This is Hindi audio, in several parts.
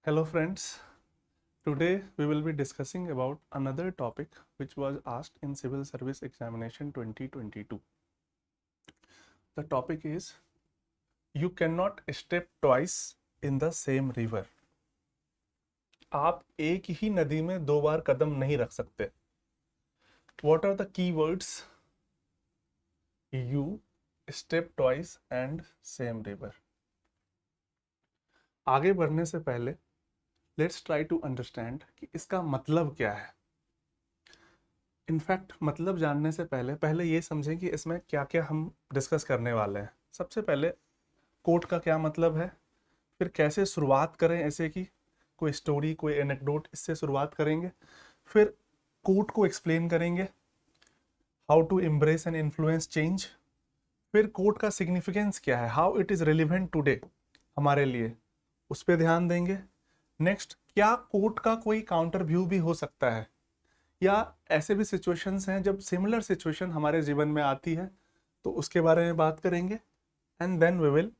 Hello friends, today we will be discussing about another topic which was asked in Civil Service Examination 2022. The topic is you cannot step twice in the same river. आप एक ही नदी में दो बार कदम नहीं रख सकते. What are the key words? You, step twice and same river. आगे बढ़ने से पहले लेट्स ट्राई टू अंडरस्टैंड कि इसका मतलब क्या है. इनफैक्ट मतलब जानने से पहले ये समझें कि इसमें क्या क्या हम डिस्कस करने वाले हैं. सबसे पहले कोट का क्या मतलब है, फिर कैसे शुरुआत करें, ऐसे कि कोई स्टोरी कोई एनेक्डोट इससे शुरुआत करेंगे, फिर कोट को एक्सप्लेन करेंगे, how to embrace and influence change, फिर कोट का सिग्निफिकेंस क्या है, how it is relevant today हमारे लिए, उस पर ध्यान देंगे. नेक्स्ट, क्या कोट का कोई काउंटर व्यू भी हो सकता है, या ऐसे भी सिचुएशंस हैं जब सिमिलर सिचुएशन हमारे जीवन में आती है, तो उसके बारे में बात करेंगे. And then we will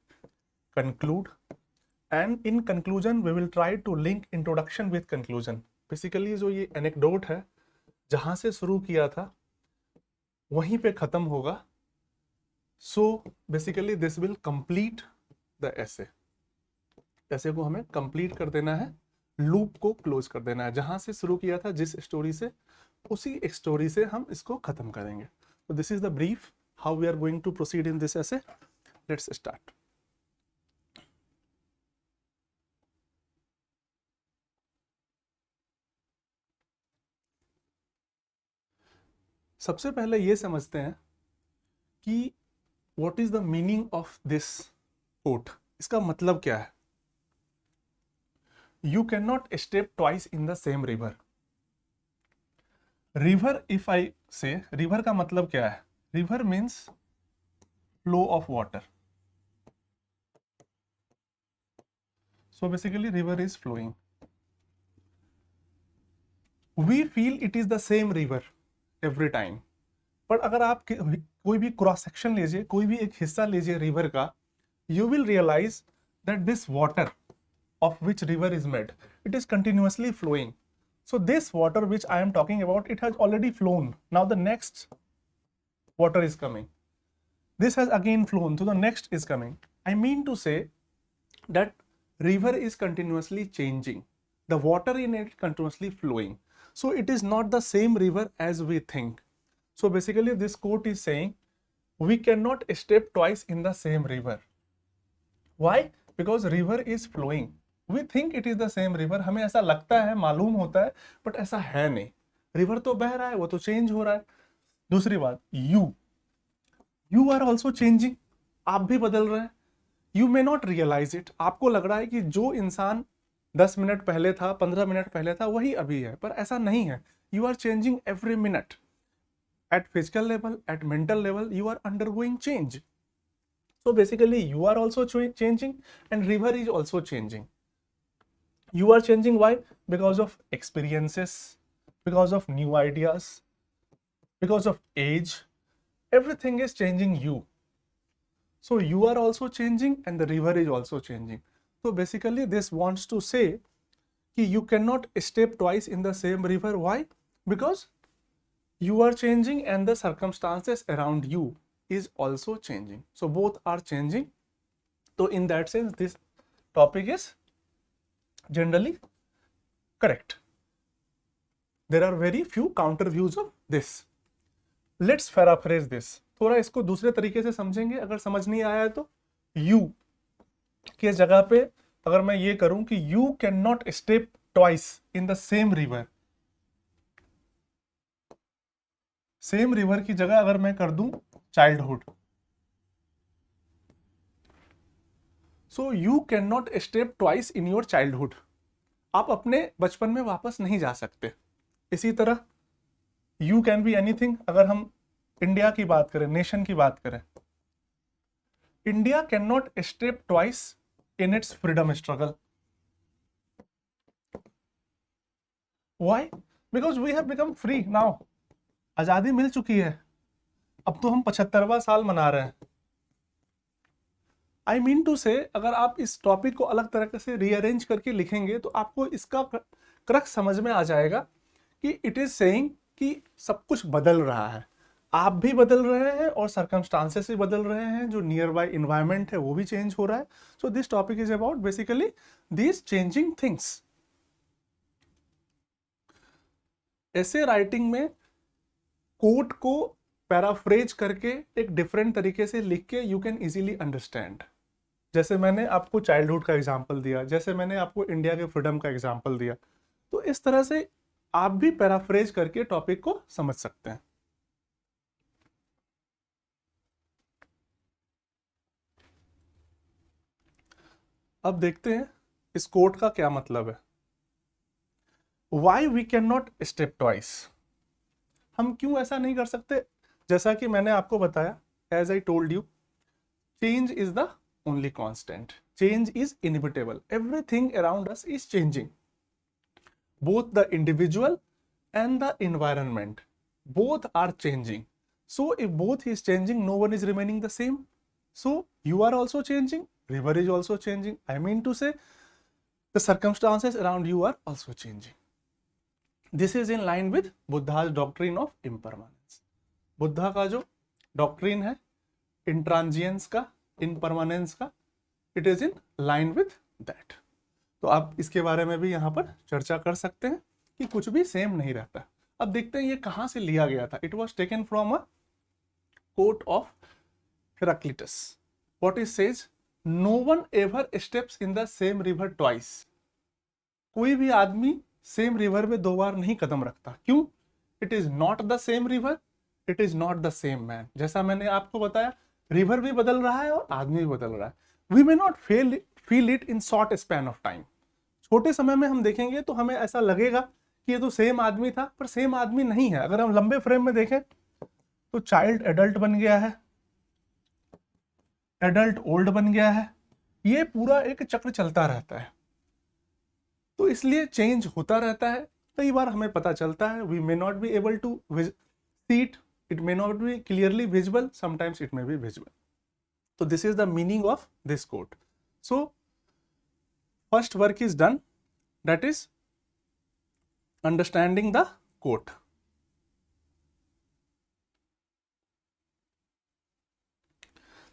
conclude, and in conclusion we will try to link introduction with conclusion. Basically जो ये एनेक्डोट है, जहाँ से शुरू किया था वहीं पे ख़त्म होगा. So basically this will complete the ऐसे. ऐसे को हमें कंप्लीट कर देना है, लूप को क्लोज कर देना है. जहां से शुरू किया था जिस स्टोरी से, उसी स्टोरी से हम इसको खत्म करेंगे. तो this is the brief how we are going to proceed in this essay. Let's start. सबसे पहले ये समझते हैं कि what is the meaning of this quote. इसका मतलब क्या है. You cannot step twice in the same river. River, if I say, river का मतलब क्या है. River means flow of water. So basically river is flowing. We feel it is the same river every time. पर अगर आप कोई भी क्रॉस सेक्शन लीजिए, कोई भी एक हिस्सा लीजिए रिवर का, you will realize that this water of which river is made, it is continuously flowing. So this water which I am talking about, it has already flown. Now the next water is coming. This has again flown, so the next is coming. I mean to say that river is continuously changing. The water in it continuously flowing. So it is not the same river as we think. So basically this quote is saying we cannot step twice in the same river. Why? Because river is flowing. We think it is the same river. हमें ऐसा लगता है, मालूम होता है, बट ऐसा है नहीं. रिवर तो बह रहा है, वो तो चेंज हो रहा है. दूसरी बात, यू आर ऑल्सो चेंजिंग. आप भी बदल रहे हैं. You may not realize it. आपको लग रहा है कि जो इंसान 10 मिनट पहले था, 15 मिनट पहले था, वही अभी है, पर ऐसा नहीं है. You are changing every minute. At physical level, at mental level, you are undergoing change. So basically you are also changing and river is also changing. You are changing, why? Because of experiences, because of new ideas, because of age. Everything is changing you. So you are also changing and the river is also changing. So basically this wants to say कि you cannot step twice in the same river. Why? Because you are changing and the circumstances around you is also changing. So both are changing. So in that sense this topic is generally correct. There are very few counter views of this. Let's paraphrase this. थोड़ा इसको दूसरे तरीके से समझेंगे. अगर समझ नहीं आया है तो you के जगह पे अगर मैं ये करूं कि you cannot step twice in the same river. Same river की जगह अगर मैं कर दूं childhood. So you can not step twice in your childhood. आप अपने बचपन में वापस नहीं जा सकते. इसी तरह यू कैन बी एनीथिंग. अगर हम इंडिया की बात करें, नेशन की बात करें, India can not step twice in its freedom struggle. Why? Because we have become free now. आजादी मिल चुकी है. अब तो हम 75वां साल मना रहे हैं. आई मीन टू से अगर आप इस टॉपिक को अलग तरीके से रीअरेंज करके लिखेंगे तो आपको इसका क्रक्स समझ में आ जाएगा कि इट इज सेइंग कि सब कुछ बदल रहा है, आप भी बदल रहे हैं और सर्कमस्टांसेस भी बदल रहे हैं, जो नियर बाय इन्वायरमेंट है वो भी चेंज हो रहा है. So this topic is about basically these changing things. ऐसे राइटिंग में कोट को पैराफ्रेज करके एक डिफरेंट तरीके से लिख के यू कैन इजीली अंडरस्टैंड. जैसे मैंने आपको चाइल्डहुड का एग्जांपल दिया, जैसे मैंने आपको इंडिया के फ्रीडम का एग्जांपल दिया, तो इस तरह से आप भी पैराफ्रेज करके टॉपिक को समझ सकते हैं. अब देखते हैं इस कोट का क्या मतलब है. Why we can not step twice. हम क्यों ऐसा नहीं कर सकते? जैसा कि मैंने आपको बताया, as I told you, change is the only constant. Change is inevitable. Everything around us is changing. Both the individual and the environment, both are changing. So if both is changing, no one is remaining the same. So you are also changing, river is also changing. I mean to say the circumstances around you are also changing. This is in line with Buddha's doctrine of impermanence. Buddha का जो डॉक्ट्रिन है इंट्रांजियंस का, इनपरमानेंस का, it is in line with that. तो आप इसके बारे में भी यहाँ पर चर्चा कर सकते हैं कि कुछ भी सेम नहीं रहता. अब देखते हैं ये कहां से लिया गया था. It was taken from a quote of Heraclitus. What is says, no one ever steps in the same river twice. कोई भी आदमी सेम रिवर में 2 बार नहीं कदम रखता. क्यों? It is not the same river, it is not the same man. जैसा मैंने आपको बताया, रिवर भी बदल रहा है और आदमी भी बदल रहा है. We may not feel it in short span of time. छोटे समय में हम देखेंगे तो हमें ऐसा लगेगा कि ये तो सेम आदमी था, पर सेम आदमी नहीं है. अगर हम लंबे फ्रेम में देखें तो चाइल्ड एडल्ट बन गया है, एडल्ट ओल्ड बन गया है. ये पूरा एक चक्र चलता रहता है. तो इसलिए चेंज होता रहता है. कई बार हमें पता चलता है, we may not be able to see it, it may not be clearly visible, sometimes it may be visible. तो this is the meaning of this quote. So first work is done, that is understanding the quote.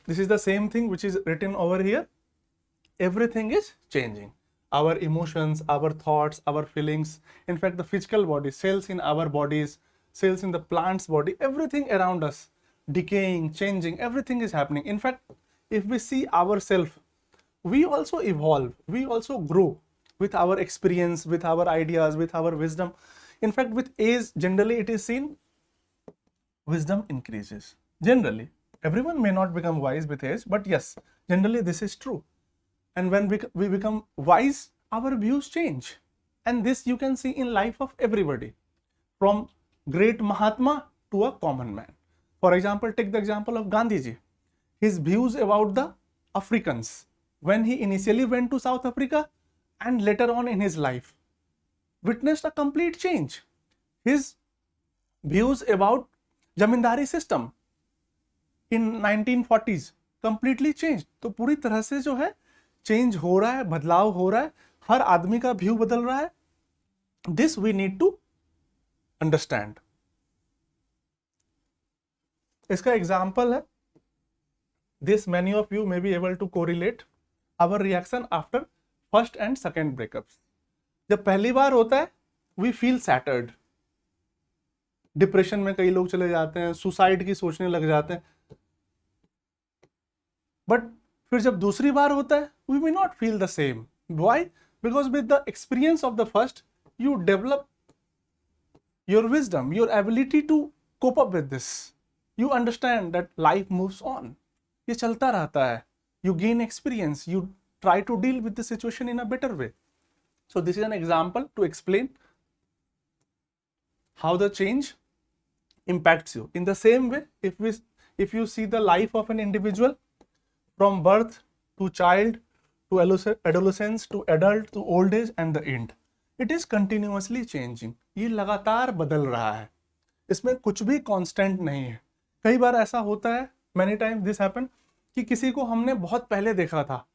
This is the same thing which is written over here. Everything is changing. Our emotions, our thoughts, our feelings, in fact the physical body, cells in our bodies, cells in the plant's body, everything around us decaying, changing, everything is happening. In fact, if we see ourselves, we also evolve, we also grow with our experience, with our ideas, with our wisdom. In fact, with age, generally it is seen wisdom increases. Generally, everyone may not become wise with age, but yes, generally this is true. And when we become wise, our views change. And this you can see in life of everybody, from great Mahatma to a common man. For example, take the example of Gandhiji. His views about the Africans, when he initially went to South Africa, and later on in his life, witnessed a complete change. His views about zamindari system in 1940s completely changed. तो पूरी तरह से जो है चेंज हो रहा है, बदलाव हो रहा है, हर आदमी का व्यू बदल रहा है. This we need to understand. इसका एग्जाम्पल है, this many of you may be able to correlate our reaction after first and second breakups. जब पहली बार होता है वी फील सैटर्ड, डिप्रेशन में कई लोग चले जाते हैं, सुसाइड की सोचने लग जाते हैं. बट फिर जब दूसरी बार होता है we may not feel the same. Why? Because with the experience of the first you develop your wisdom, your ability to cope up with this. You understand that life moves on. ये चलता रहता है. You gain experience, you try to deal with the situation in a better way. So this is an example to explain how the change impacts you. In the same way, if you see the life of an individual from birth to child to adolescence to adult to old age and the end, it is continuously changing. ये लगातार बदल रहा है, इसमें कुछ भी constant नहीं है. कई बार ऐसा होता है, many times this happen, कि किसी को हमने बहुत पहले देखा था,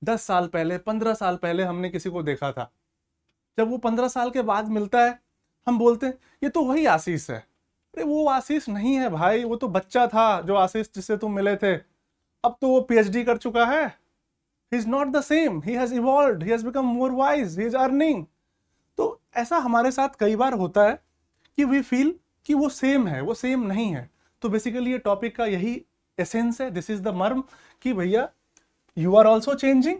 10 साल पहले, 15 साल पहले हमने किसी को देखा था। जब वो 15 साल के बाद मिलता है, हम बोलते हैं ये तो वही आशीष है। अरे वो आशीष नहीं है भाई, वो तो बच्चा था जो आशीष जिससे तुम मिले थे। अब तो वो पीएचडी कर चुका है। He is not the same, he has evolved, he has become more wise, he is earning. तो ऐसा हमारे साथ कई बार होता है कि वी फील कि वो सेम है, वो सेम नहीं है। तो बेसिकली ये टॉपिक का यही एसेंस है, दिस इज द मर्म, कि भैया you are also changing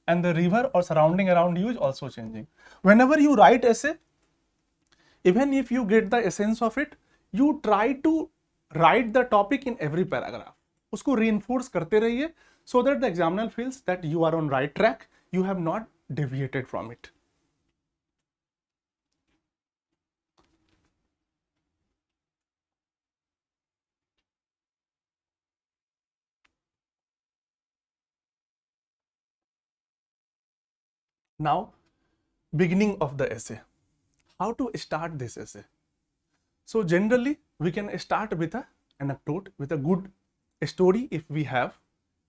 and the river or surrounding around you is also changing. Whenever you write essay, even if you get the essence of it, you try to write the topic in every paragraph. उसको reinforce करते रहिए so that the examiner feels that you are on right track, you have not deviated from it. Now, beginning of the essay. How to start this essay? So generally, we can start with an anecdote, with a good story if we have.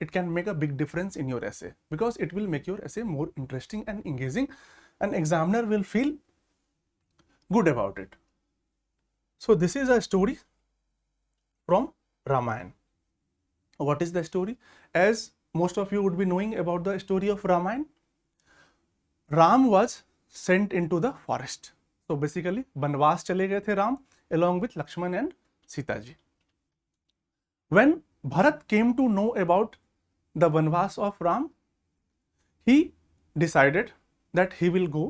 It can make a big difference in your essay because it will make your essay more interesting and engaging, and examiner will feel good about it. So this is a story from Ramayana. What is the story? As most of you would be knowing about the story of Ramayana, Ram was sent into the forest. So basically, बनवास चले गए थे Ram along with Lakshman and Sita ji. When Bharat came to know about the बनवास of Ram, he decided that he will go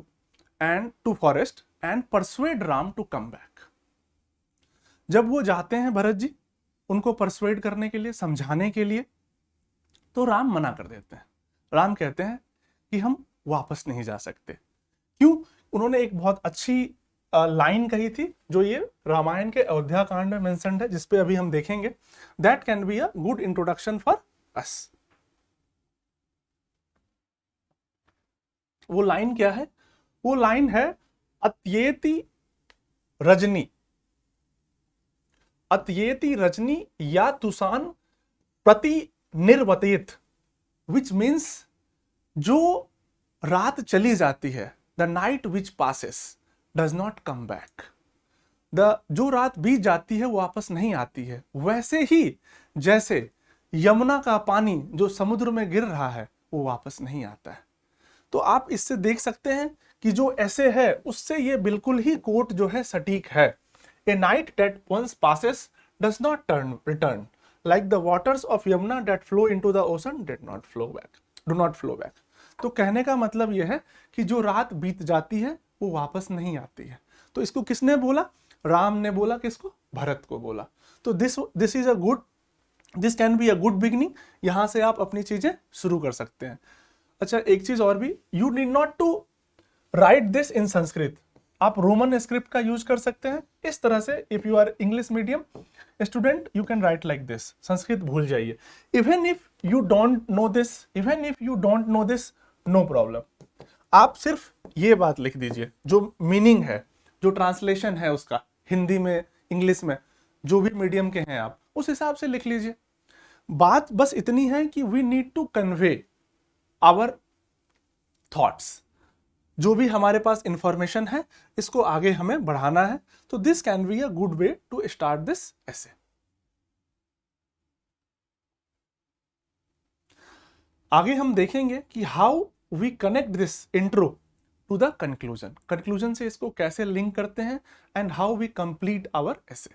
and to forest and persuade Ram to come back. जब वो जाते हैं भरत जी उनको परसुएड करने के लिए, समझाने के लिए, तो राम मना कर देते हैं। राम कहते हैं कि हम वापस नहीं जा सकते। क्यों? उन्होंने एक बहुत अच्छी लाइन कही थी जो ये रामायण के अयोध्या कांड में मेंशन्ड है, जिसपे अभी हम देखेंगे। That can be a good introduction for us. वो लाइन क्या है? वो लाइन है अत्येति रजनी, अत्येति रजनी या तुसान प्रति निर्वतित, विच मीन्स जो रात चली जाती है, the night which passes does not come back, जो रात बीत जाती है वो वापस नहीं आती है। वैसे ही जैसे यमुना का पानी जो समुद्र में गिर रहा है वो वापस नहीं आता है। तो आप इससे देख सकते हैं कि जो ऐसे है उससे ये बिल्कुल ही कोट जो है सटीक है। A night that once passes does not return, like the waters of Yamuna that flow into the ocean do not flow back. तो कहने का मतलब यह है कि जो रात बीत जाती है वो वापस नहीं आती है। तो इसको किसने बोला? राम ने बोला। किसको? भरत को बोला। तो this is a good, this can be a good beginning. यहां से आप अपनी चीजें शुरू कर सकते हैं। अच्छा, एक चीज और भी, you need not to write this in Sanskrit, आप रोमन स्क्रिप्ट का यूज कर सकते हैं। इस तरह से if you are English medium student you can write like this. Sanskrit भूल जाइए। Even if you don't know this, no problem. आप सिर्फ ये बात लिख दीजिए, जो मीनिंग है, जो ट्रांसलेशन है उसका, हिंदी में, इंग्लिश में, जो भी मीडियम के हैं आप उस हिसाब से लिख लीजिए। बात बस इतनी है कि we need to convey our thoughts, जो भी हमारे पास इंफॉर्मेशन है इसको आगे हमें बढ़ाना है। तो this can be a good way to start this essay. आगे हम देखेंगे कि how we connect this intro to the conclusion, conclusion से इसको कैसे लिंक करते हैं, and how we complete our essay.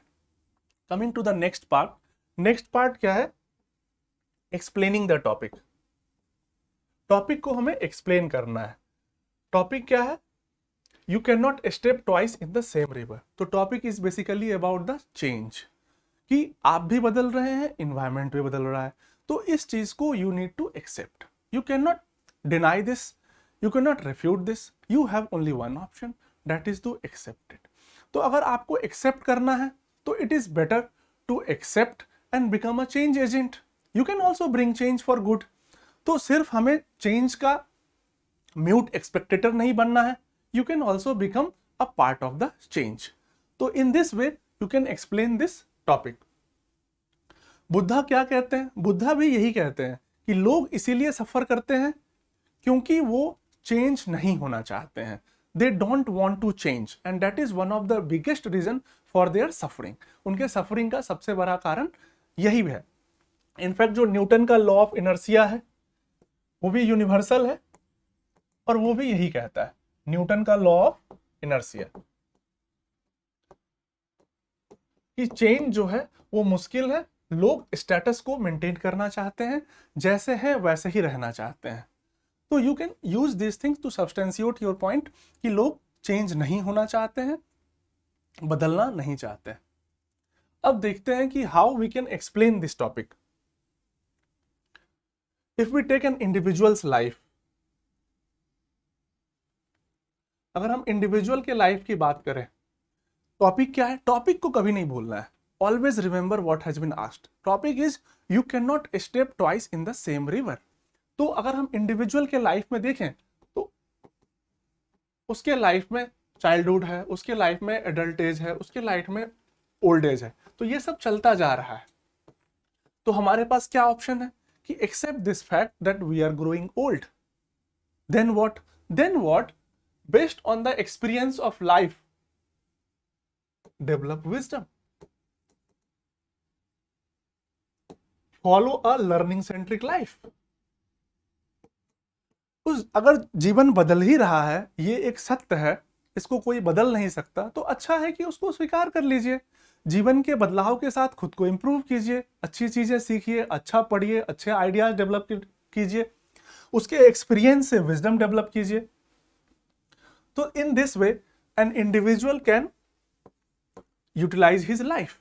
Coming to the next part. Next part क्या है? Explaining the topic. टॉपिक को हमें एक्सप्लेन करना है। टॉपिक क्या है? You can not step twice in the same river. तो topic is basically about the change, कि आप भी बदल रहे हैं, इन्वायरमेंट भी बदल रहा है। तो इस चीज को you need to accept. You can not deny this, you can not refute this, you have only one option, that is to accept it. तो अगर आपको एक्सेप्ट करना है तो it is better to accept and become a change agent. You can also bring change for good. तो सिर्फ हमें चेंज का म्यूट एक्सपेक्टेटर नहीं बनना है, you can also become a part of the change. तो in this way you can explain this topic. Buddha क्या कहते हैं? बुद्धा भी यही कहते हैं कि लोग इसीलिए सफर करते हैं क्योंकि वो चेंज नहीं होना चाहते हैं. They don't want to change and that is one of the biggest reason for their suffering. उनके सफरिंग का सबसे बड़ा कारण यही है. इनफैक्ट जो न्यूटन का लॉ ऑफ इनर्शिया है वो भी यूनिवर्सल है और वो भी यही कहता है, न्यूटन का लॉ ऑफ इनर्शिया, कि चेंज जो है वो मुश्किल है. लोग स्टेटस को मेंटेन करना चाहते हैं, जैसे हैं वैसे ही रहना चाहते हैं. तो you can use this things to substantiate your point कि लोग चेंज नहीं होना चाहते हैं, बदलना नहीं चाहते. अब देखते हैं कि how we can explain this topic. If we take an individuals life, अगर हम इंडिविजुअल के लाइफ की बात करें, टॉपिक क्या है? टॉपिक को कभी नहीं भूलना है. Always remember what has been asked. Topic is you can not step twice in the same river. तो अगर हम इंडिविजुअल के लाइफ में देखें तो उसके लाइफ में चाइल्डहुड है, उसके लाइफ में एडल्ट एज है, उसके लाइफ में ओल्ड एज है. तो ये सब चलता जा रहा है. तो हमारे पास क्या ऑप्शन है कि accept this fact that we are growing old. Then what? Based on the experience of life, develop wisdom, follow a learning centric life. अगर जीवन बदल ही रहा है, ये एक सत्य है, इसको कोई बदल नहीं सकता, तो अच्छा है कि उसको स्वीकार कर लीजिए. जीवन के बदलाव के साथ खुद को इंप्रूव कीजिए, अच्छी चीजें सीखिए, अच्छा पढ़िए, अच्छे आइडियाज डेवलप कीजिए, उसके एक्सपीरियंस से विजडम डेवलप कीजिए. तो in this way an individual can utilise his life.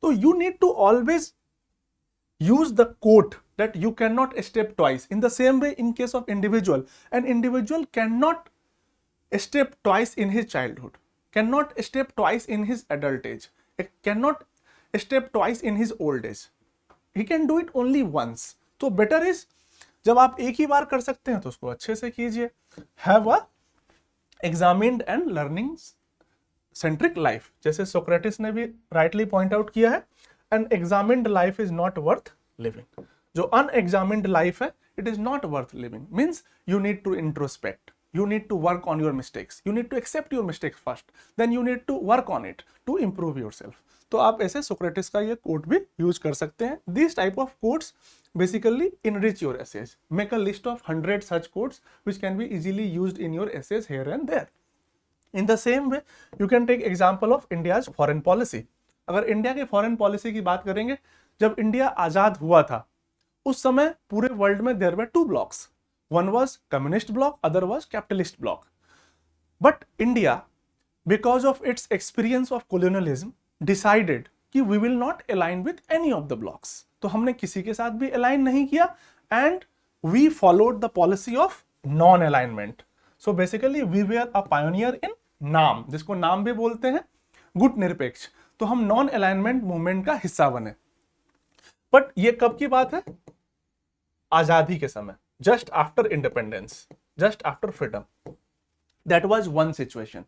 तो you need to always use the quote that you cannot step twice. In the same way, in case of individual, an individual cannot step twice in his childhood, cannot step twice in his adult age, cannot step twice in his old age. He can do it only once. तो better is जब आप एक ही बार कर सकते हैं तो उसको अच्छे से कीजिए. Have a examined and learning centric life. जैसे सोक्रेटिस ने भी rightly point out किया है, an examined life is not worth living. जो unexamined life है, it is not worth living. Means you need to introspect, you need to work on your mistakes, you need to accept your mistakes first, then you need to work on it to improve yourself. तो आप ऐसे सोक्रेटिस का ये कोट भी यूज कर सकते हैं. These type of quotes basically enrich your essays. Make a list of 100 such quotes which can be easily used in your essays here and there. In the same way, you can take example of India's foreign policy. अगर इंडिया के फॉरेन पॉलिसी की बात करेंगे, जब इंडिया आजाद हुआ था उस समय पूरे वर्ल्ड में there were two blocs. One was communist bloc, other was capitalist bloc. But India, because of its experience of colonialism, decided कि we will not align with any of the blocs. तो हमने किसी के साथ भी अलाइन नहीं किया and we followed the policy of non alignment. So basically we were a pioneer in NAM, जिसको नाम भी बोलते हैं गुट निरपेक्ष. तो हम नॉन अलाइनमेंट मूवमेंट का हिस्सा बने. बट ये कब की बात है? आजादी के समय, just after independence, just after freedom. That was one situation.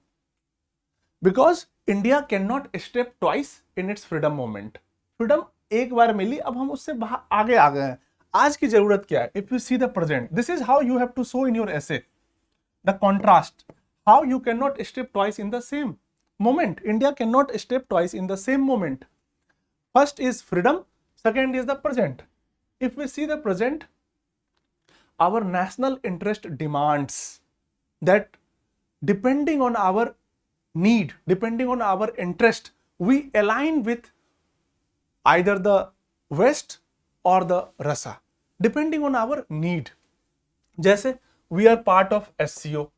Because India can not step twice in its freedom movement. Freedom एक बार मिली, अब हम उससे आगे आ गए हैं. आज की जरूरत क्या है? If you see the present, this is how you have to show in your essay the contrast, how you can not step twice in the same moment. India cannot step twice in the same moment. First is freedom, second is the present. If we see the present, our national interest demands that depending on our need, depending on our interest, we align with either the West or the Russia, depending on our need. जैसे we are part of SCO,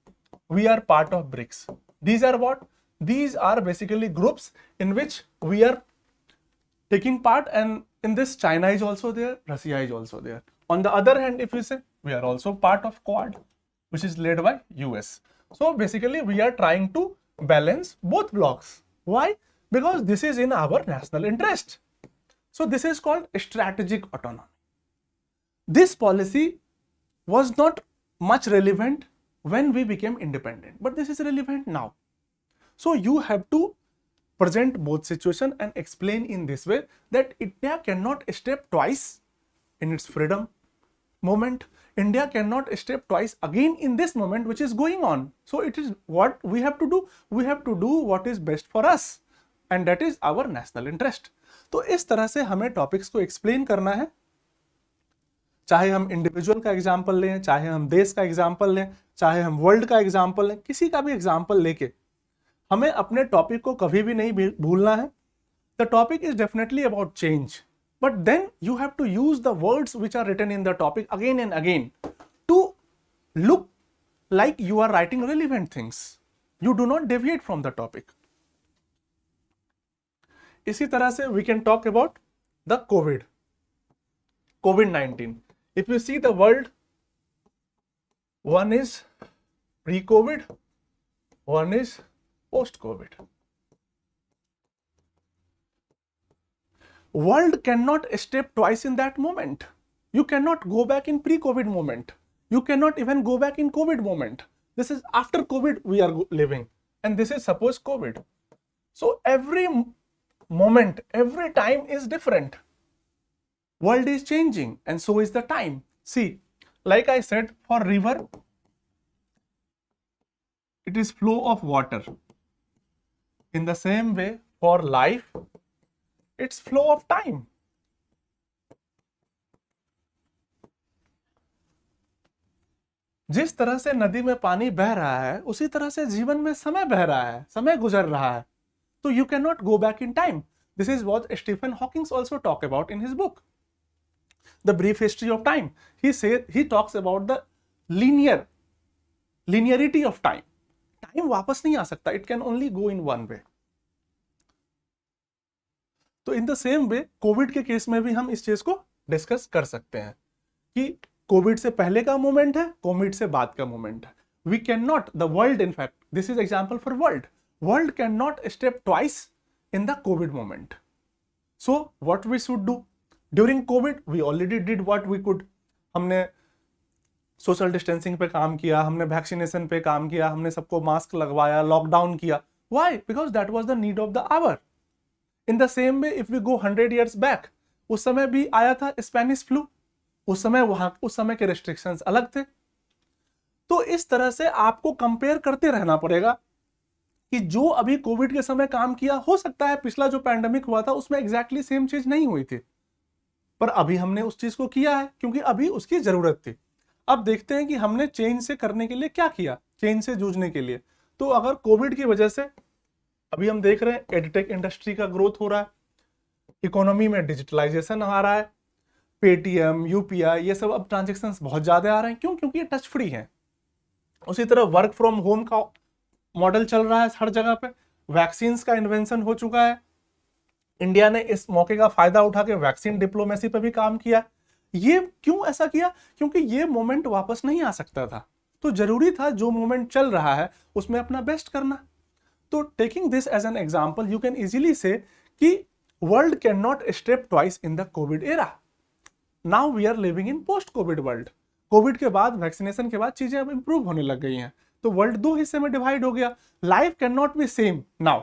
we are part of BRICS. These are what? These are basically groups in which we are taking part, and in this China is also there, Russia is also there. On the other hand, if we say we are also part of Quad, which is led by US. So basically we are trying to balance both blocks. Why? Because this is in our national interest. So this is called strategic autonomy. This policy was not much relevant when we became independent, but this is relevant now. So you have to present both situation and explain in this way that India cannot step twice in its freedom moment. India cannot step twice again in this moment which is going on. So it is what we have to do. We have to do what is best for us and that is our national interest. तो इस तरह से हमें टॉपिक्स को एक्सप्लेन करना है, चाहे हम इंडिविजुअल का एग्जाम्पल लें, चाहे हम देश का एग्जाम्पल लें, चाहे हम वर्ल्ड का एग्जाम्पल लें, किसी का भी एग्जाम्पल लेके हमें अपने टॉपिक को कभी भी नहीं भूलना है. The topic is definitely about change, but then you have to use the words which are written in the topic again and again to look like you are writing relevant things. You do not deviate from the topic. इसी तरह से we can talk about the COVID-19. If you see the world, one is pre-COVID, one is post-COVID. World cannot step twice in that moment. You cannot go back in pre-COVID moment. You cannot even go back in COVID moment. This is after COVID we are living, and this is suppose COVID. So every moment, every time is different. World is changing and so is the time. See, like I said, for river, it is flow of water. In the same way, for life, it's flow of time. जिस तरह से नदी में पानी बह रहा है उसी तरह से जीवन में समय बह रहा है, समय गुजर रहा है. तो you cannot go back in time. This is what Stephen Hawking also talk about in his book, The Brief History of Time. He talks about the linearity of time. Time वापस नहीं आ सकता. It can only go in one way. तो इन द सेम वे कोविड के केस में भी हम इस चीज को डिस्कस कर सकते हैं कि कोविड से पहले का मोमेंट है, कोविड से बाद का मोमेंट है. We can not, the world, in fact this is example for world can not step twice in the COVID moment. So what we should do during COVID? We already did what we could. हमने सोशल डिस्टेंसिंग पे काम किया, हमने वैक्सीनेशन पे काम किया, हमने सबको मास्क लगवाया, लॉकडाउन किया. Why? Because that was the need of the hour. In the same way, if we go 100 years back, उस समय भी आया था स्पेनिश फ्लू. उस समय के रिस्ट्रिक्शंस अलग थे. तो इस तरह से आपको कंपेयर करते रहना पड़ेगा कि जो अभी कोविड के समय काम किया, हो सकता है पिछला जो पैंडेमिक हुआ था उसमें एग्जैक्टली सेम चीज नहीं हुई थी, पर अभी हमने उस चीज को किया है क्योंकि अभी उसकी जरूरत थी. अब देखते हैं कि हमने चेंज से करने के लिए क्या किया, चेंज से जूझने के लिए. तो अगर कोविड की वजह से अभी हम देख रहे हैं एडटेक इंडस्ट्री का ग्रोथ हो रहा है, इकोनॉमी में डिजिटलाइजेशन आ रहा है, पेटीएम, यूपीआई, ये सब अब ट्रांजेक्शन्स बहुत ज्यादा आ रहे हैं. क्यों? क्योंकि ये टच फ्री है. उसी तरह वर्क फ्रॉम होम का मॉडल चल रहा है हर जगह पे. वैक्सीन का इन्वेंशन हो चुका है. इंडिया ने इस मौके का फायदा उठा के वैक्सीन डिप्लोमेसी पे भी काम किया. ये क्यों ऐसा किया? क्योंकि ये मोमेंट वापस नहीं आ सकता था. तो जरूरी था जो मोमेंट चल रहा है उसमें अपना बेस्ट करना. तो taking this as an example, you can easily say कि world can not step twice in the COVID era. Now we are living in post COVID world. COVID के बाद, वैक्सीनेशन के बाद चीजें अब इंप्रूव होने लग गई हैं. तो वर्ल्ड दो हिस्से में डिवाइड हो गया. Life can not be same now.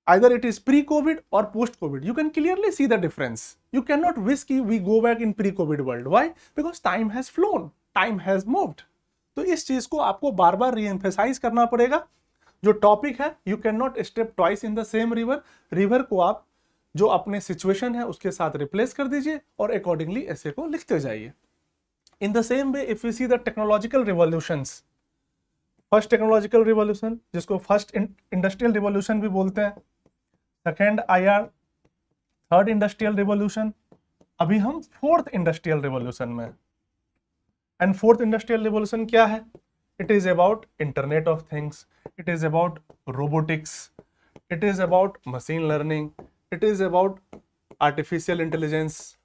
either it is pre-COVID or post-COVID. You can clearly see the difference. You cannot wish कि we go back in pre-COVID world. Why? Because time has flown, time has moved. तो इस चीज को आपको बार बार रीएम्फेसाइज करना पड़ेगा. जो टॉपिक है, you can not step twice in the same river. River को आप जो अपने सिचुएशन है उसके साथ रिप्लेस कर दीजिए और अकॉर्डिंगली ऐसे को लिखते जाइए. इन the same way, if you see the technological revolutions, first technological revolution जिसको फर्स्ट इंडस्ट्रियल रिवॉल्यूशन भी बोलते हैं, second IR, third industrial revolution, अभी हम फोर्थ इंडस्ट्रियल रिवॉल्यूशन में. एंड फोर्थ इंडस्ट्रियल रिवॉल्यूशन क्या है? It is about internet of things, it is about robotics, it is about machine learning, it is about artificial intelligence,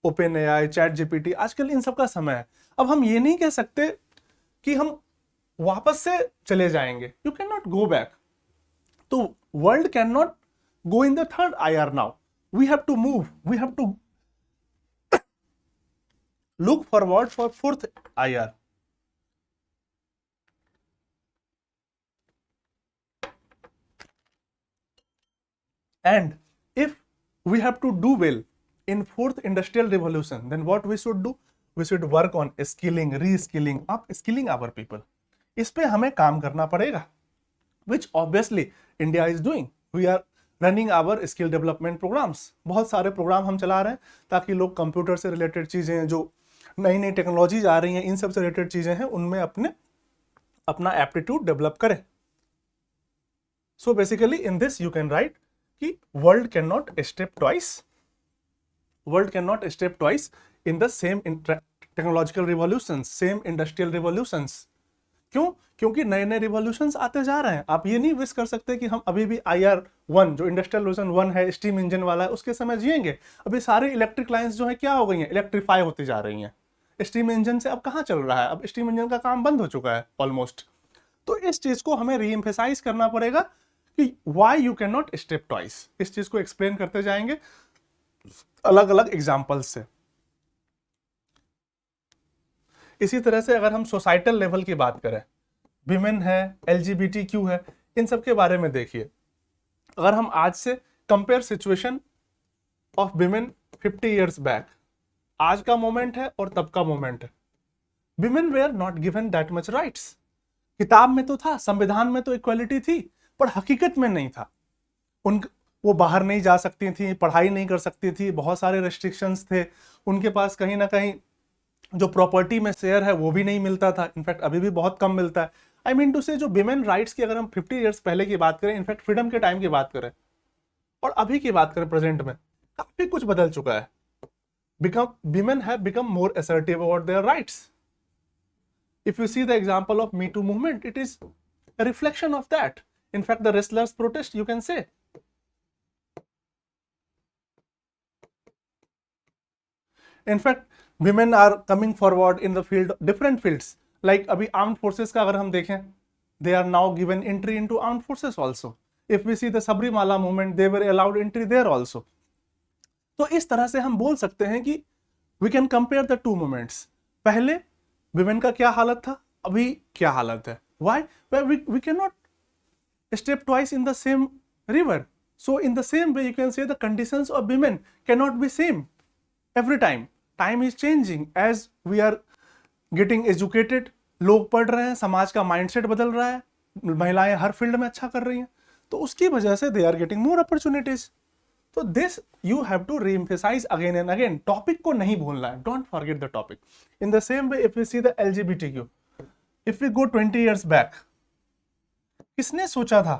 open AI, chat GPT. आजकल इन सब का समय है. अब हम ये नहीं कह सकते कि हम वापस से चले जाएंगे. You can not go back. तो world can not go in the third IR now. We have to move. We have to look forward for fourth IR. And if we have to do well in fourth industrial revolution, then what we should do? We should work on skilling, reskilling, upskilling our people. इस पे हमें काम करना पड़ेगा, which obviously India is doing. We are running our skill development programs. बहुत सारे प्रोग्राम हम चला रहे हैं ताकि लोग कंप्यूटर से रिलेटेड चीजें, जो नई नई टेक्नोलॉजीज आ रही हैं, इन सब से रिलेटेड चीजें हैं, उनमें अपना एप्टीट्यूड डेवलप करें. So basically in this you can write कि world cannot step twice. World cannot step twice in the same technological revolutions, same industrial revolutions. क्यों? क्योंकि नए नए रिवॉल्यूशंस आते जा रहे हैं. आप ये नहीं विश कर सकते कि हम अभी भी IR1 जो इंडस्ट्रियल रिवॉल्यूशन 1 है, स्टीम इंजन वाला है, उसके समय जिएंगे. अभी सारे इलेक्ट्रिक लाइंस जो है क्या हो गई हैं, इलेक्ट्रीफाई होती जा रही हैं. स्टीम इंजन से अब कहाँ चल रहा है, अब स्टीम इंजन का काम बंद हो चुका है ऑलमोस्ट. तो इस चीज को हमें रीएम्फेसाइज करना पड़ेगा कि why you can not step twice. इस चीज को एक्सप्लेन करते जाएंगे अलग अलग एग्जाम्पल्स से. इसी तरह से अगर हम सोसाइटल लेवल की बात करें, विमेन है, LGBTQ है, इन सब के बारे में देखिए. अगर हम आज से compare situation of women 50 years back, आज का मोमेंट है और तब का मोमेंट है. Women were not given that much rights. किताब में तो था, संविधान में तो इक्वालिटी थी, पर हकीकत में नहीं था. वो बाहर नहीं जा सकती थी, पढ़ाई नहीं कर सकती थी, बहुत सारे रेस्ट्रिक्शंस थे. उनके पास कहीं ना कहीं जो प्रॉपर्टी में शेयर है वो भी नहीं मिलता था. इनफैक्ट अभी भी बहुत कम मिलता है. आई मीन टू से जो विमेन राइट्स की अगर हम 50 इयर्स पहले की बात करें, इनफैक्ट फ्रीडम के टाइम की बात करें और अभी की बात करें प्रेजेंट में, काफी कुछ बदल चुका है. Women have become more assertive about their rights. If you see the example of Me Too movement, it is a reflection of that. In fact, the wrestlers protest, you can say. In fact, women are coming forward in the field, different fields. Like अभी armed forces का अगर हम देखें, they are now given entry into armed forces also. If we see the Sabrimala movement, they were allowed entry there also. तो इस तरह से हम बोल सकते हैं कि we can compare the two moments. पहले women का क्या हालत था, अभी क्या हालत है. Why? Well, we cannot step twice in the same river. So in the same way, you can say the conditions of women cannot be same every time. Time is changing as we are getting educated. लोग पढ़ रहे हैं, समाज का माइंडसेट बदल रहा है, महिलाएं हर फील्ड में अच्छा कर रही हैं, तो उसकी वजह से they are getting more opportunities. तो this you have to re-emphasize again and again. Topic को नहीं भूलना है. Don't forget the topic. In the same way, if we see the LGBTQ, if we go 20 years back, किसने सोचा था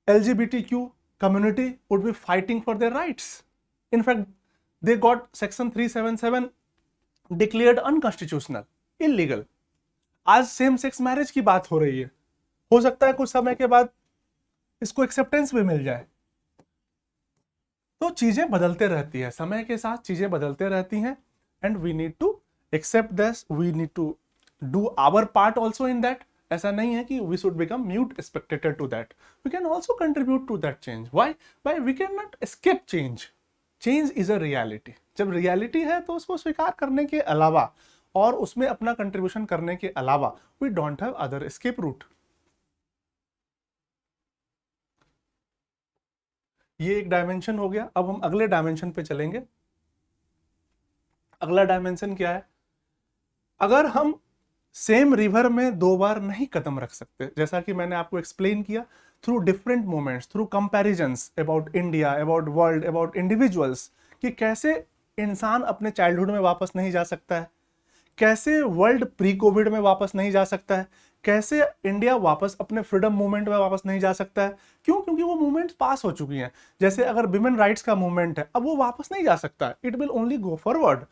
LGBTQ community would be fighting for their rights? In fact, they got section 377 declared unconstitutional, illegal. आज सेम सेक्स मैरिज की बात हो रही है. हो सकता है कुछ समय के बाद इसको एक्सेप्टेंस भी मिल जाए. तो चीजें बदलते रहती है, समय के साथ चीजें बदलते रहती हैं, and we need to accept this. We need to do our part also in that. ऐसा नहीं है कि we should become mute spectator to that. We can also contribute to that change. Why we can not escape change. Change is a reality. जब रियलिटी है तो उसको स्वीकार करने के अलावा और उसमें अपना कंट्रीब्यूशन करने के अलावा we don't have other escape route. ये एक डायमेंशन हो गया. अब हम अगले डायमेंशन पे चलेंगे. अगला डायमेंशन क्या है? अगर हम सेम रिवर में दो बार नहीं कदम रख सकते, जैसा कि मैंने आपको एक्सप्लेन किया, through different moments, through comparisons about India, about world, about individuals, कि कैसे इंसान अपने चाइल्डहुड में वापस नहीं जा सकता है, कैसे वर्ल्ड प्री कोविड में वापस नहीं जा सकता है, कैसे इंडिया वापस अपने फ्रीडम मूवमेंट में वापस नहीं जा सकता है. क्यों? क्योंकि वो मूवमेंट्स पास हो चुकी हैं. जैसे अगर विमेन राइट्स का मूवमेंट है, अब वो वापस नहीं जा सकता है. It will only go forward.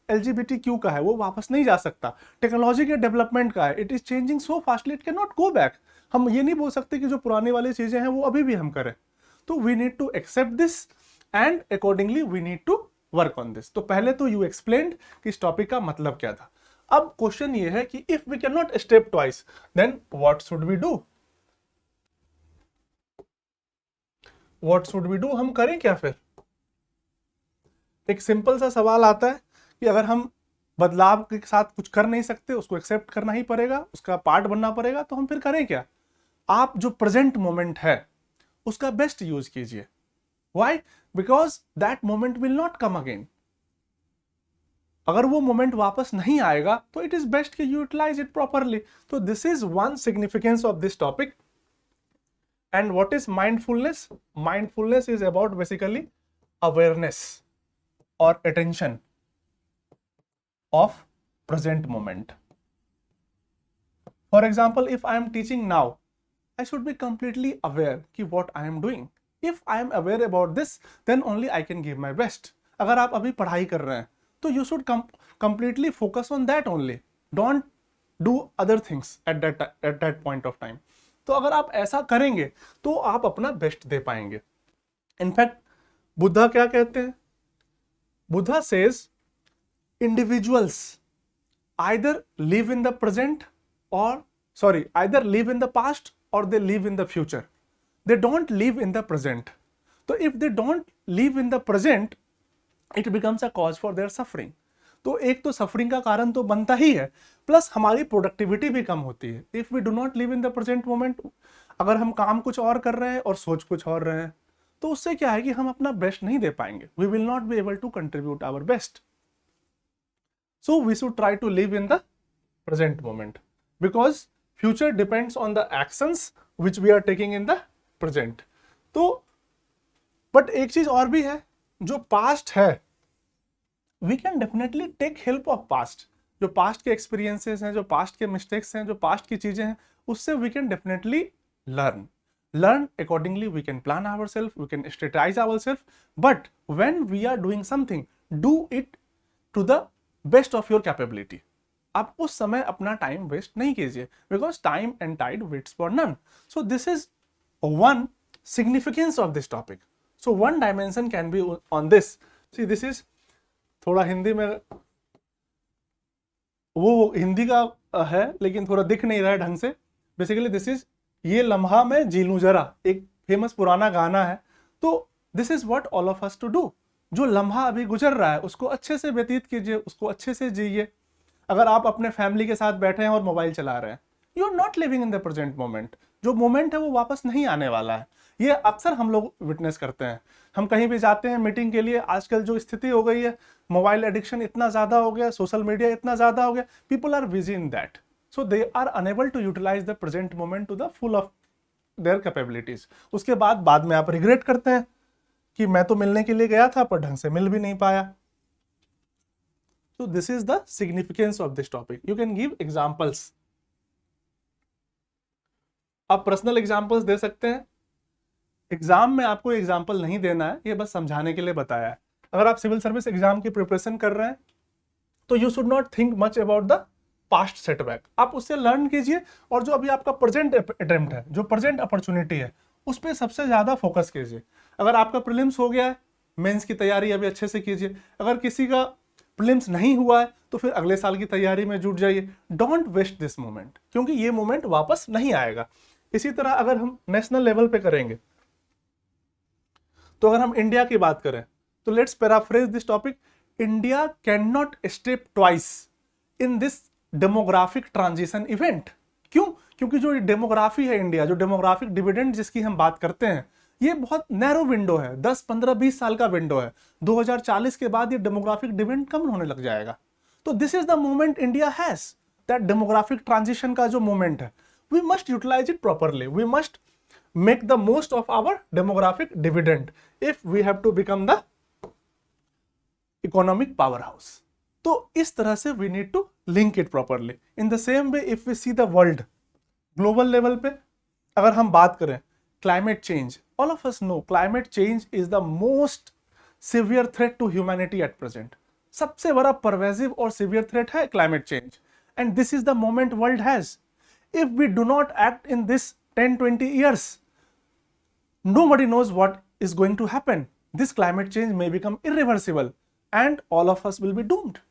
LGBTQ का है, वो वापस नहीं जा सकता. टेक्नोलॉजी के डेवलपमेंट का है, it is changing so fastly, it can not go back. हम ये नहीं बोल सकते कि जो पुरानी वाली चीजें हैं वो अभी भी हम करें. तो we need to accept this and accordingly we need to work on this. तो पहले तो यू एक्सप्लेन्ड कि इस टॉपिक का मतलब क्या था. अब क्वेश्चन ये है कि if we can not step twice, then what should we do? What should we do? हम करें क्या फिर? एक सिंपल सा सवाल आता है कि अगर हम बदलाव के साथ कुछ कर नहीं सकते, उसको एक्सेप्ट करना ही पड़ेगा, उसका पार्ट बनना पड़ेगा, तो हम फिर करें क्या? आप जो प्रेजेंट मोमेंट है उसका बेस्ट यूज कीजिए। Why? Because that moment will not come again. अगर वो मोमेंट वापस नहीं आएगा तो इट इज बेस्ट कि यूटिलाइज इट प्रॉपरली। तो this is one significance of this topic. And what is mindfulness? Mindfulness is about basically awareness और attention of present moment. For example, if I am teaching now, I should be completely aware कि what I am doing. If I am aware about this, then only I can give my best. अगर आप अभी पढ़ाई कर रहे हैं तो you should completely focus on that only. Don't do other things at that point of time. तो अगर आप ऐसा करेंगे तो आप अपना बेस्ट दे पाएंगे। इनफैक्ट बुद्धा क्या कहते हैं? Buddha says individuals either live in the present either live in the past or they live in the future. They don't live in the present. So if they don't live in the present, it becomes a cause for their suffering. तो एक तो सफरिंग का कारण तो बनता ही है, प्लस हमारी प्रोडक्टिविटी भी कम होती है। If we do not live in the present moment, अगर हम काम कुछ और कर रहे हैं और सोच कुछ और रहे हैं, तो उससे क्या है कि हम अपना बेस्ट नहीं दे पाएंगे। We will not be able to contribute our best. So we should try to live in the present moment, because future depends on the actions which we are taking in the present. तो but एक चीज और भी है, जो past है we can definitely take help of past. जो past के experiences हैं, जो past के mistakes हैं, जो past की चीजें हैं, उससे we can definitely learn accordingly. We can plan ourselves, we can strategize ourselves, but when we are doing something, do it to the best of your capability. आप उस समय अपना टाइम वेस्ट नहीं कीजिए, because time and tide waits for none. So this is one significance of this topic. So one dimension can be on this. See this is थोड़ा हिंदी में, वो हिंदी का है लेकिन थोड़ा दिख नहीं रहा है ढंग से। बेसिकली दिस इज ये लम्हा मैं जी लूं जरा, एक फेमस पुराना गाना है। तो this is what all of us to do. जो लम्हा अभी गुजर रहा है उसको अच्छे से व्यतीत कीजिए, उसको अच्छे से जिए। अगर आप अपने फैमिली के साथ बैठे हैं और मोबाइल चला रहे हैं, you are not living in the present moment. जो मोमेंट है वो वापस नहीं आने वाला है। ये अक्सर हम लोग विटनेस करते हैं। हम कहीं भी जाते हैं मीटिंग के लिए, आजकल जो स्थिति हो गई है, मोबाइल एडिक्शन इतना ज़्यादा हो गया, सोशल मीडिया इतना ज़्यादा हो गया, people are busy in that, so they are unable to utilise the present moment to the full of their capabilities. उसके बाद में आप रिग्रेट करते हैं कि मैं तो मिलने के लिए गया था पर ढंग से मिल भी नहीं पाया। तो this is the significance of this topic. You can give examples. आप पर्सनल एग्जांपल्स दे सकते हैं। एग्जाम में आपको एग्जांपल नहीं देना है, ये बस समझाने के लिए बताया है। अगर आप सिविल सर्विस एग्जाम की प्रिपरेशन कर रहे हैं तो you should not think much about the past setback. आप उससे लर्न कीजिए, और जो अभी आपका प्रेजेंट अटेम्प्ट है, जो प्रेजेंट अपॉर्चुनिटी है, उस पर सबसे ज्यादा फोकस कीजिए। अगर आपका प्रीलिम्स हो गया है, मेंस की तैयारी अभी अच्छे से कीजिए। अगर किसी का प्रीलिम्स नहीं हुआ है तो फिर अगले साल की तैयारी में जुट जाइए। डोंट वेस्ट दिस मोमेंट, क्योंकि ये मोमेंट वापस नहीं आएगा। इसी तरह अगर हम नेशनल लेवल पे करेंगे, तो अगर हम इंडिया की बात करें तो let's paraphrase this topic. India can not step twice in this demographic transition event. क्यों? क्योंकि जो डेमोग्राफी है इंडिया, जो डेमोग्राफिक डिविडेंड जिसकी हम बात करते हैं, ये बहुत नैरो विंडो है, 10, 15, 20 साल का विंडो है। 2040 के बाद ये डेमोग्राफिक डिविडेंड कम होने लग जाएगा। तो this is the moment India has, that demographic transition का जो मोमेंट है, we must utilise it properly. We must make the most of our demographic dividend if we have to become the economic power house. तो इस तरह से we need to link it properly. In the same way if we see the world, global level पे अगर हम बात करें, climate change, all of us know climate change is the most severe threat to humanity at present. सबसे बड़ा pervasive और severe threat है climate change, and this is the moment world has. If we do not act in this 10-20 years, nobody knows what is going to happen. This climate change may become irreversible and all of us will be doomed.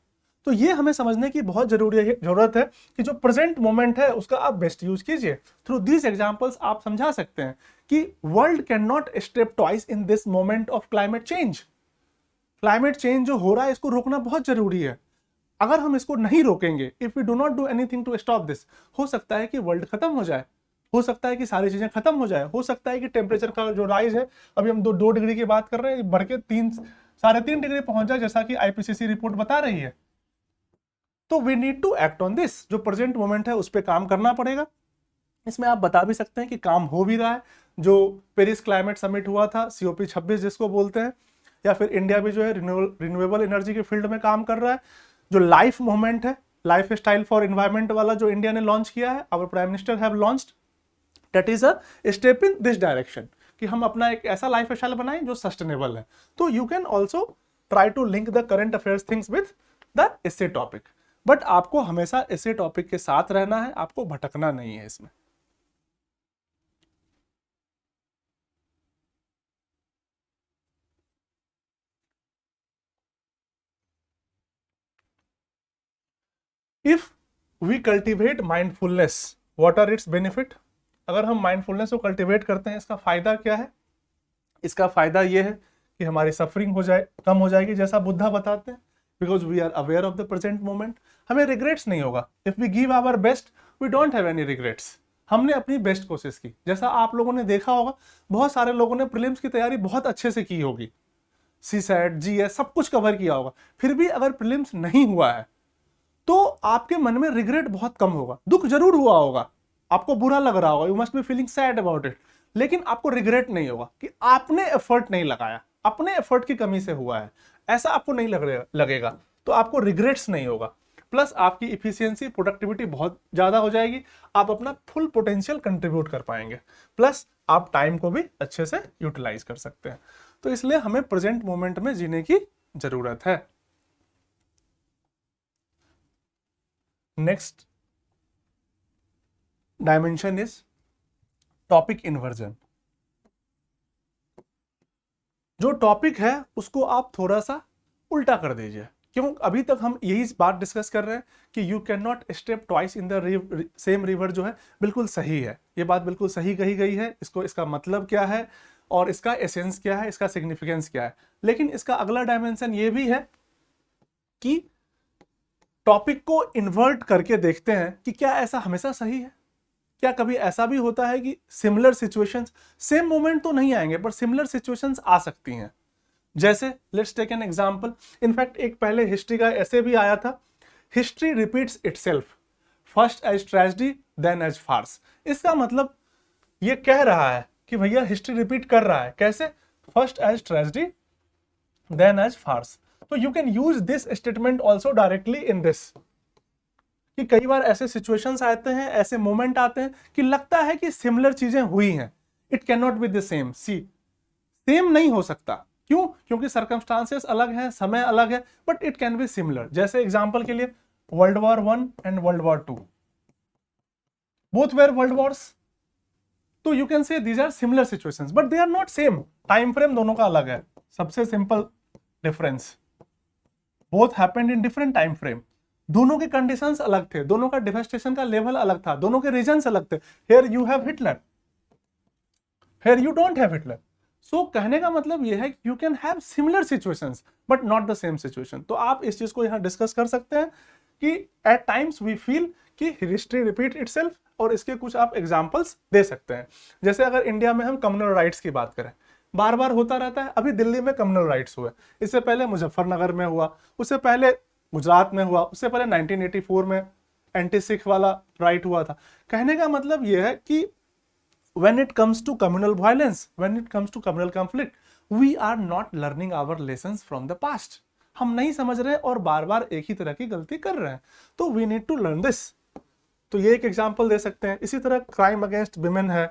तो ये हमें समझने की बहुत जरूरत है कि जो प्रेजेंट मोमेंट है उसका आप बेस्ट यूज कीजिए। थ्रू दीज एग्जांपल्स आप समझा सकते हैं कि world can not step twice in this moment of climate change. Climate change जो हो रहा है इसको रोकना बहुत जरूरी है। अगर हम इसको नहीं रोकेंगे, if we do not do anything to stop this, हो सकता है कि वर्ल्ड खत्म हो जाए। हो सकता है कि सारी चीजें खत्म हो जाए, हो सकता है कि टेम्परेचर का जो राइज है, अभी हम 2 डिग्री की बात कर रहे हैं, बढ़ के 3-3.5 डिग्री पहुंच जाए, जैसा कि आईपीसीसी रिपोर्ट बता रही है। तो we need to act on this, जो प्रेजेंट मोमेंट है उस पर काम करना पड़ेगा। इसमें आप बता भी सकते हैं कि काम हो भी रहा है। जो पेरिस क्लाइमेट समिट हुआ था, COP26 जिसको बोलते हैं, या फिर इंडिया भी जो है रिन्यूएबल एनर्जी के फील्ड में काम कर रहा है। जो लाइफ मूवमेंट है, लाइफ स्टाइल फॉर एनवायरमेंट वाला जो इंडिया ने लॉन्च किया है, our prime minister have launched, that is a step in this direction, कि हम अपना एक ऐसा लाइफ स्टाइल बनाएं जो सस्टेनेबल है। तो you can also try to link the current affairs things with the essay topic, but आपको हमेशा एसे टॉपिक के साथ रहना है, आपको भटकना नहीं है इसमें। If we cultivate mindfulness, what are its benefit? अगर हम माइंडफुलनेस को कल्टिवेट करते हैं, इसका फायदा क्या है? इसका फायदा यह है कि हमारी सफरिंग हो जाए, कम हो जाएगी, जैसा बुद्धा बताते हैं, because we are aware of the present moment. हमें रिग्रेट्स नहीं होगा। If we give our best, we don't have any regrets. हमने अपनी बेस्ट कोशिश की। जैसा आप लोगों ने देखा होगा, बहुत सारे लोगों ने प्रीलिम्स की तैयारी बहुत अच्छे से की होगी, CSAT, GS सब कुछ कवर किया होगा, फिर भी अगर प्रीलिम्स नहीं हुआ है तो आपके मन में रिग्रेट बहुत कम होगा। दुख जरूर हुआ होगा, आपको बुरा लग रहा होगा, you must be feeling sad about it, लेकिन आपको रिग्रेट नहीं होगा कि आपने एफर्ट नहीं लगाया, अपने एफर्ट की कमी से हुआ है, ऐसा आपको नहीं लगेगा। तो आपको रिग्रेट्स नहीं होगा। प्लस आपकी इफिशियंसी, प्रोडक्टिविटी बहुत ज्यादा हो जाएगी, आप अपना फुल पोटेंशियल कंट्रीब्यूट कर पाएंगे, प्लस आप टाइम को भी अच्छे से यूटिलाइज कर सकते हैं। तो इसलिए हमें प्रेजेंट मोमेंट में जीने की जरूरत है। Next dimension is topic inversion. जो टॉपिक है उसको आप थोड़ा सा उल्टा कर दीजिए। क्यों? अभी तक हम यही बात डिस्कस कर रहे हैं कि you can not step twice in the same river, जो है बिल्कुल सही है, ये बात बिल्कुल सही कही गई है। इसको, इसका मतलब क्या है और इसका एसेंस क्या है, इसका सिग्निफिकेंस क्या है। लेकिन इसका अगला डायमेंशन ये भी है कि टॉपिक को इन्वर्ट करके देखते हैं कि क्या ऐसा हमेशा सही है। क्या कभी ऐसा भी होता है कि सिमिलर सिचुएशंस, सेम मोमेंट तो नहीं आएंगे पर सिमिलर सिचुएशंस आ सकती हैं। जैसे let's take an example, in fact एक पहले हिस्ट्री का ऐसे भी आया था, history repeats itself, first as tragedy then as farce. इसका मतलब ये कह रहा है कि भैया हिस्ट्री रिपीट कर रहा है, कैसे? First as tragedy then as farce. तो you can use this statement also directly in this, कि कई बार ऐसे सिचुएशंस आते हैं, ऐसे मोमेंट आते हैं कि लगता है कि सिमिलर चीजें हुई हैं, it can not be the same. Same नहीं हो सकता। क्यों? क्योंकि सर्कमस्टांसेस अलग हैं, समय अलग है, but it can be similar. जैसे एग्जांपल के लिए world war 1 and world war 2, both were world wars, तो you can say these are similar situations but they are not same. Time frame दोनों का अलग है, सबसे simple difference, both happened in different time frame. दोनों के कंडीशंस अलग थे, दोनों का डिवास्टेशन का लेवल अलग था, दोनों के रीजन्स अलग थे। Here you have Hitler, here you don't have Hitler. So कहने का मतलब यह है कि you can have similar situations but not the same situation. तो आप इस चीज को यहां डिस्कस कर सकते हैं कि एट टाइम्स वी फील कि हिस्ट्री रिपीट इटसेल्फ, और इसके कुछ आप एग्जांपल्स दे सकते हैं। जैसे अगर इंडिया में हम कम्युनल राइट्स की बात करें, बार बार होता रहता है। अभी दिल्ली में कम्युनल राइट्स हुए, इससे पहले मुजफ्फरनगर में हुआ, उससे पहले गुजरात में हुआ, उससे पहले 1984 में एंटी सिख वाला राइट हुआ था। कहने का मतलब यह है कि when it comes to communal violence, when it comes to communal conflict, we are not learning our lessons from the past. हम नहीं समझ रहे और बार बार एक ही तरह की गलती कर रहे हैं, तो we need to learn this। तो ये एक एग्जांपल दे सकते हैं। इसी तरह क्राइम अगेंस्ट विमेन है,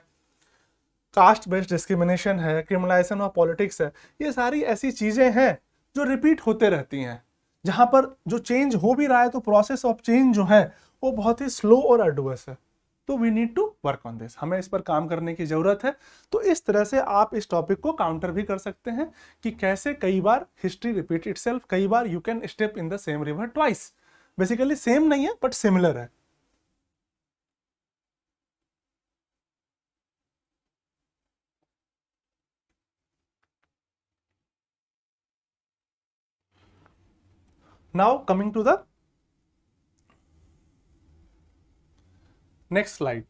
कास्ट बेस्ड डिस्क्रिमिनेशन है, क्रिमिनलाइजेशन ऑफ पॉलिटिक्स है, ये सारी ऐसी चीजें हैं जो रिपीट होते रहती हैं, जहां पर जो चेंज हो भी रहा है तो प्रोसेस ऑफ चेंज जो है वो बहुत ही स्लो और अर्डुअस है। तो we need to work on this, हमें इस पर काम करने की जरूरत है। तो इस तरह से आप इस टॉपिक को काउंटर भी कर सकते हैं कि कैसे कई बार हिस्ट्री रिपीट इटसेल्फ, कई बार you can step in the same river twice. Basically same नहीं है बट सिमिलर है। Now coming to the next slide,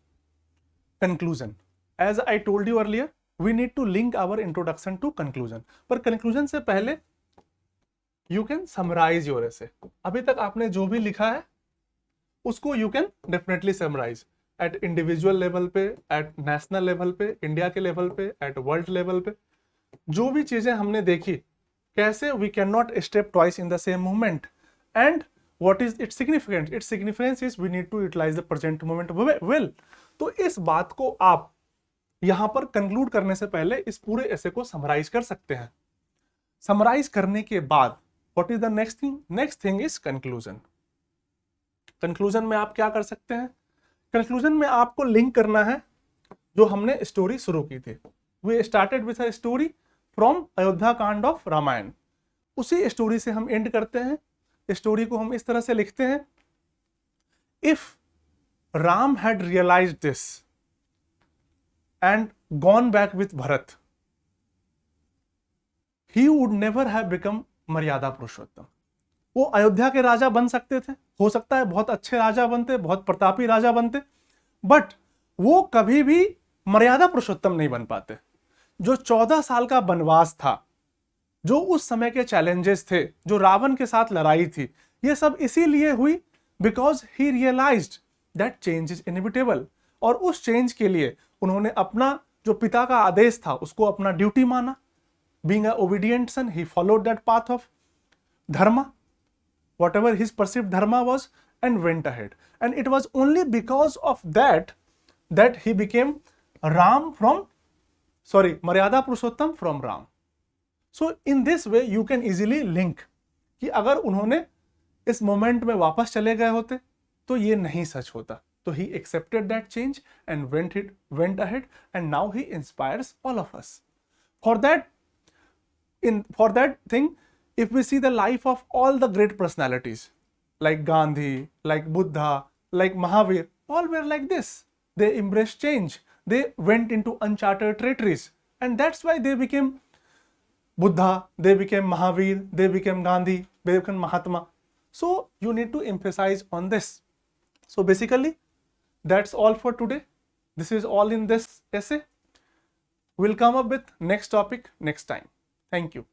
conclusion. As I told you earlier, we need to link our introduction to conclusion. पर conclusion से पहले you can summarize your essay. अभी तक आपने जो भी लिखा है उसको you can definitely summarize at individual level पे, at national level पे, इंडिया के लेवल पे, at world level पे. जो भी चीजें हमने देखी, कैसे we cannot step twice in the same moment, and what is its significance? Its significance is we need to utilize the present moment well. तो इस बात को आप यहां पर कंक्लूड करने से पहले इस पूरे ऐसे को समराइज कर सकते हैं. समराइज करने के बाद what is the next thing? Next thing is conclusion. Conclusion में आप क्या कर सकते हैं? कंक्लूजन में आपको लिंक करना है जो हमने स्टोरी शुरू की थी. We started with a story from Ayodhya Kand of Ramayan. उसी स्टोरी से हम एंड करते हैं. स्टोरी को हम इस तरह से लिखते हैं, if Ram had realised this and gone back with Bharat, he would never have become Maryada Purushottam. वो अयोध्या के राजा बन सकते थे, हो सकता है बहुत अच्छे राजा बनते, बहुत प्रतापी राजा बनते, बट वो कभी भी मर्यादा पुरुषोत्तम नहीं बन पाते. जो 14 साल का वनवास था, जो उस समय के चैलेंजेस थे, जो रावण के साथ लड़ाई थी, ये सब इसीलिए हुई because he realised that change is inevitable. और उस चेंज के लिए उन्होंने अपना जो पिता का आदेश था उसको अपना ड्यूटी माना. Being a obedient son, he followed that path of dharma, whatever his perceived dharma was, and went ahead. And it was only because of that he became Maryada Purushottam from Ram. So in this way you can easily link कि अगर उन्होंने इस मोमेंट में वापस चले गए होते तो ये नहीं सच होता. तो he accepted that change and went ahead, and now he inspires all of us. For that thing, if we see the life of all the great personalities like Gandhi, like Buddha, like Mahavir, all were like this. They embraced change. They went into uncharted territories, and that's why they became Buddha, they became Mahavir, they became Gandhi, they became Mahatma. So you need to emphasize on this. So basically that's all for today. This is all in this essay. We'll come up with next topic next time. Thank you.